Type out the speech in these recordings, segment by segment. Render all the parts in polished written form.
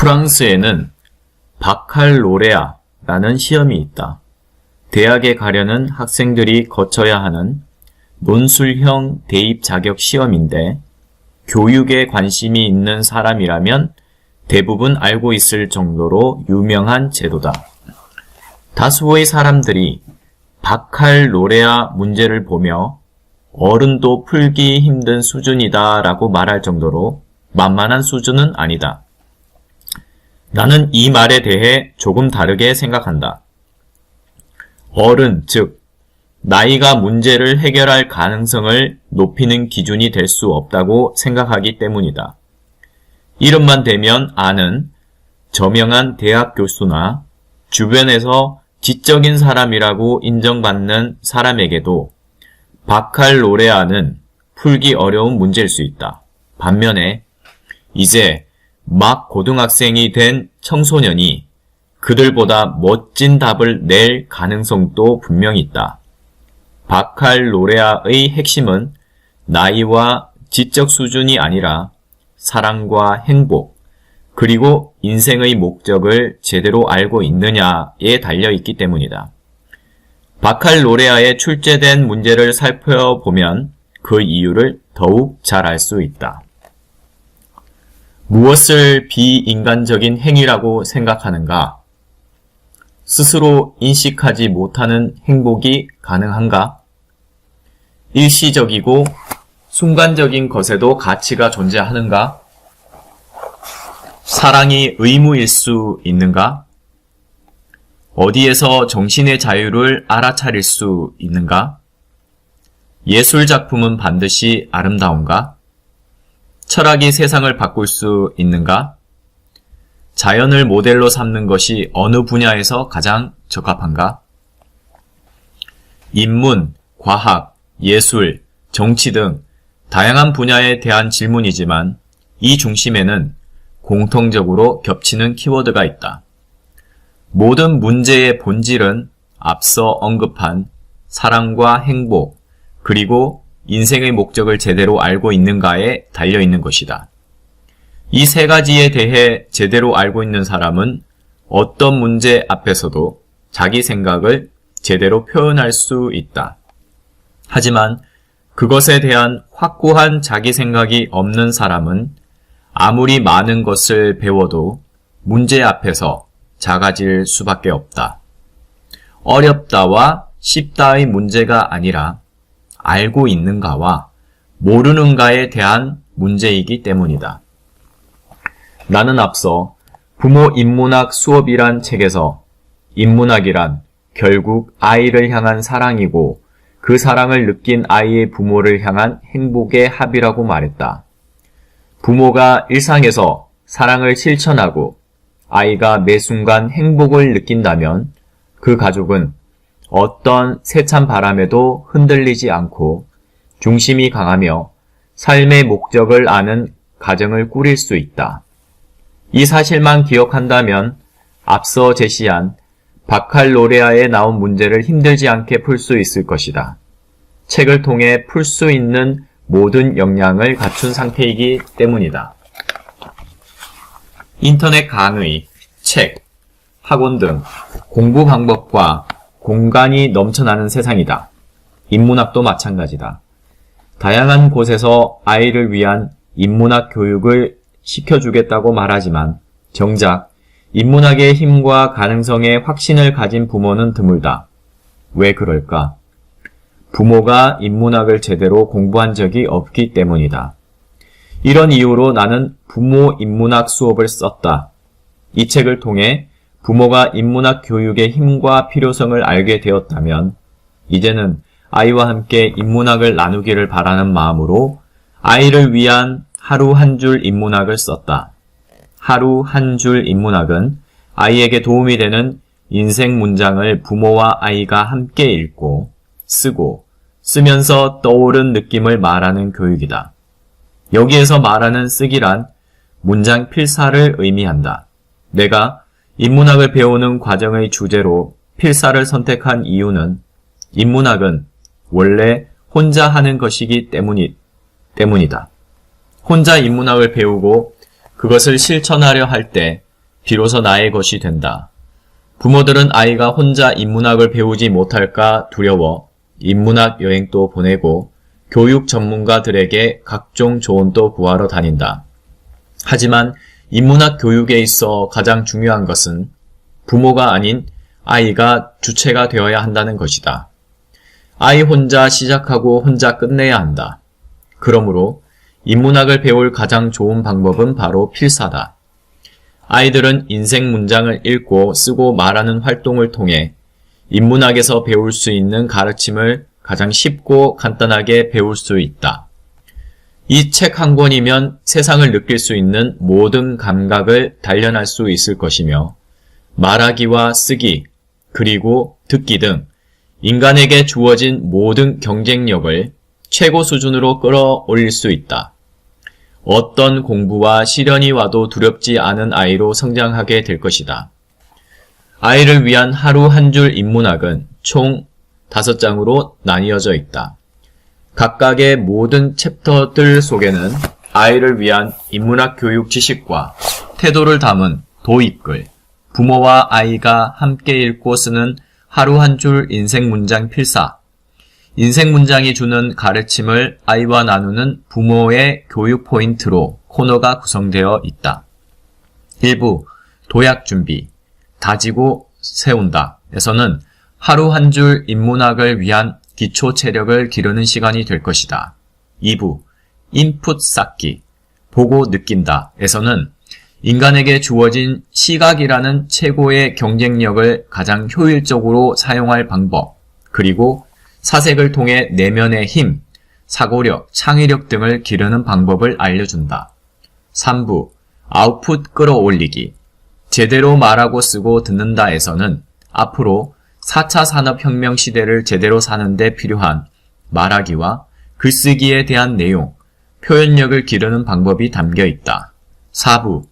프랑스에는 바칼로레아라는 시험이 있다. 대학에 가려는 학생들이 거쳐야 하는 논술형 대입 자격 시험인데 교육에 관심이 있는 사람이라면 대부분 알고 있을 정도로 유명한 제도다. 다수의 사람들이 바칼로레아 문제를 보며 어른도 풀기 힘든 수준이다 라고 말할 정도로 만만한 수준은 아니다. 나는 이 말에 대해 조금 다르게 생각한다. 어른, 즉 나이가 문제를 해결할 가능성을 높이는 기준이 될 수 없다고 생각하기 때문이다. 이름만 대면 아는 저명한 대학 교수나 주변에서 지적인 사람이라고 인정받는 사람에게도 바칼로레아는 풀기 어려운 문제일 수 있다. 반면에 이제 막 고등학생이 된 청소년이 그들보다 멋진 답을 낼 가능성도 분명히 있다. 바칼로레아의 핵심은 나이와 지적 수준이 아니라 사랑과 행복, 그리고 인생의 목적을 제대로 알고 있느냐에 달려있기 때문이다. 바칼로레아에 출제된 문제를 살펴보면 그 이유를 더욱 잘 알 수 있다. 무엇을 비인간적인 행위라고 생각하는가? 스스로 인식하지 못하는 행복이 가능한가? 일시적이고 순간적인 것에도 가치가 존재하는가? 사랑이 의무일 수 있는가? 어디에서 정신의 자유를 알아차릴 수 있는가? 예술 작품은 반드시 아름다운가? 철학이 세상을 바꿀 수 있는가? 자연을 모델로 삼는 것이 어느 분야에서 가장 적합한가? 인문, 과학, 예술, 정치 등 다양한 분야에 대한 질문이지만 이 중심에는 공통적으로 겹치는 키워드가 있다. 모든 문제의 본질은 앞서 언급한 사랑과 행복, 그리고 인생의 목적을 제대로 알고 있는가에 달려있는 것이다. 이 세 가지에 대해 제대로 알고 있는 사람은 어떤 문제 앞에서도 자기 생각을 제대로 표현할 수 있다. 하지만 그것에 대한 확고한 자기 생각이 없는 사람은 아무리 많은 것을 배워도 문제 앞에서 작아질 수밖에 없다. 어렵다와 쉽다의 문제가 아니라 알고 있는가와 모르는가에 대한 문제이기 때문이다. 나는 앞서 부모 인문학 수업이란 책에서 인문학이란 결국 아이를 향한 사랑이고 그 사랑을 느낀 아이의 부모를 향한 행복의 합이라고 말했다. 부모가 일상에서 사랑을 실천하고 아이가 매 순간 행복을 느낀다면 그 가족은 어떤 세찬 바람에도 흔들리지 않고 중심이 강하며 삶의 목적을 아는 가정을 꾸릴 수 있다. 이 사실만 기억한다면 앞서 제시한 바칼로레아에 나온 문제를 힘들지 않게 풀 수 있을 것이다. 책을 통해 풀 수 있는 모든 역량을 갖춘 상태이기 때문이다. 인터넷 강의, 책, 학원 등 공부 방법과 공간이 넘쳐나는 세상이다. 인문학도 마찬가지다. 다양한 곳에서 아이를 위한 인문학 교육을 시켜주겠다고 말하지만 정작 인문학의 힘과 가능성에 확신을 가진 부모는 드물다. 왜 그럴까? 부모가 인문학을 제대로 공부한 적이 없기 때문이다. 이런 이유로 나는 부모 인문학 수업을 썼다. 이 책을 통해 부모가 인문학 교육의 힘과 필요성을 알게 되었다면 이제는 아이와 함께 인문학을 나누기를 바라는 마음으로 아이를 위한 하루 한 줄 인문학을 썼다. 하루 한 줄 인문학은 아이에게 도움이 되는 인생 문장을 부모와 아이가 함께 읽고 쓰고 쓰면서 떠오른 느낌을 말하는 교육이다. 여기에서 말하는 쓰기란 문장 필사를 의미한다. 내가 인문학을 배우는 과정의 주제로 필사를 선택한 이유는 인문학은 원래 혼자 하는 것이기 때문이다. 혼자 인문학을 배우고 그것을 실천하려 할 때 비로소 나의 것이 된다. 부모들은 아이가 혼자 인문학을 배우지 못할까 두려워 인문학 여행도 보내고 교육 전문가들에게 각종 조언도 구하러 다닌다. 하지만 인문학 교육에 있어 가장 중요한 것은 부모가 아닌 아이가 주체가 되어야 한다는 것이다. 아이 혼자 시작하고 혼자 끝내야 한다. 그러므로 인문학을 배울 가장 좋은 방법은 바로 필사다. 아이들은 인생 문장을 읽고 쓰고 말하는 활동을 통해 인문학에서 배울 수 있는 가르침을 가장 쉽고 간단하게 배울 수 있다. 이 책 한 권이면 세상을 느낄 수 있는 모든 감각을 단련할 수 있을 것이며 말하기와 쓰기, 그리고 듣기 등 인간에게 주어진 모든 경쟁력을 최고 수준으로 끌어올릴 수 있다. 어떤 공부와 시련이 와도 두렵지 않은 아이로 성장하게 될 것이다. 아이를 위한 하루 한 줄 인문학은 총 5장으로 나뉘어져 있다. 각각의 모든 챕터들 속에는 아이를 위한 인문학 교육 지식과 태도를 담은 도입글, 부모와 아이가 함께 읽고 쓰는 하루 한 줄 인생 문장 필사, 인생 문장이 주는 가르침을 아이와 나누는 부모의 교육 포인트로 코너가 구성되어 있다. 1부 도약 준비, 다지고 세운다 에서는 하루 한 줄 인문학을 위한 기초 체력을 기르는 시간이 될 것이다. 2부 인풋 쌓기, 보고 느낀다 에서는 인간에게 주어진 시각이라는 최고의 경쟁력을 가장 효율적으로 사용할 방법, 그리고 사색을 통해 내면의 힘, 사고력, 창의력 등을 기르는 방법을 알려준다. 3부 아웃풋 끌어올리기, 제대로 말하고 쓰고 듣는다에서는 앞으로 4차 산업혁명 시대를 제대로 사는 데 필요한 말하기와 글쓰기에 대한 내용, 표현력을 기르는 방법이 담겨 있다. 4부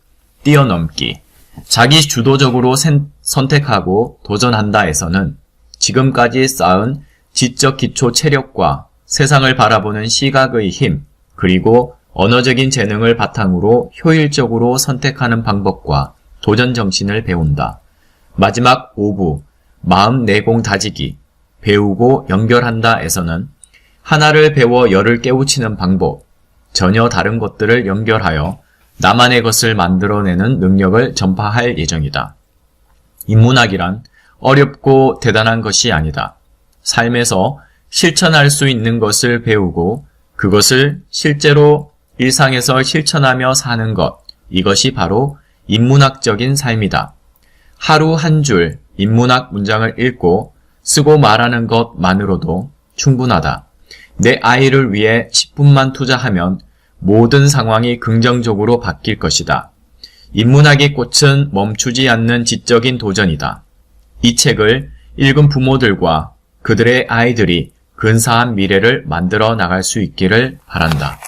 뛰어넘기, 자기 주도적으로 선택하고 도전한다에서는 지금까지 쌓은 지적 기초 체력과 세상을 바라보는 시각의 힘, 그리고 언어적인 재능을 바탕으로 효율적으로 선택하는 방법과 도전 정신을 배운다. 마지막 5부 마음 내공 다지기, 배우고 연결한다에서는 하나를 배워 열을 깨우치는 방법, 전혀 다른 것들을 연결하여 나만의 것을 만들어내는 능력을 전파할 예정이다. 인문학이란 어렵고 대단한 것이 아니다. 삶에서 실천할 수 있는 것을 배우고 그것을 실제로 일상에서 실천하며 사는 것, 이것이 바로 인문학적인 삶이다. 하루 한 줄 인문학 문장을 읽고 쓰고 말하는 것만으로도 충분하다. 내 아이를 위해 10분만 투자하면 모든 상황이 긍정적으로 바뀔 것이다. 인문학의 꽃은 멈추지 않는 지적인 도전이다. 이 책을 읽은 부모들과 그들의 아이들이 근사한 미래를 만들어 나갈 수 있기를 바란다.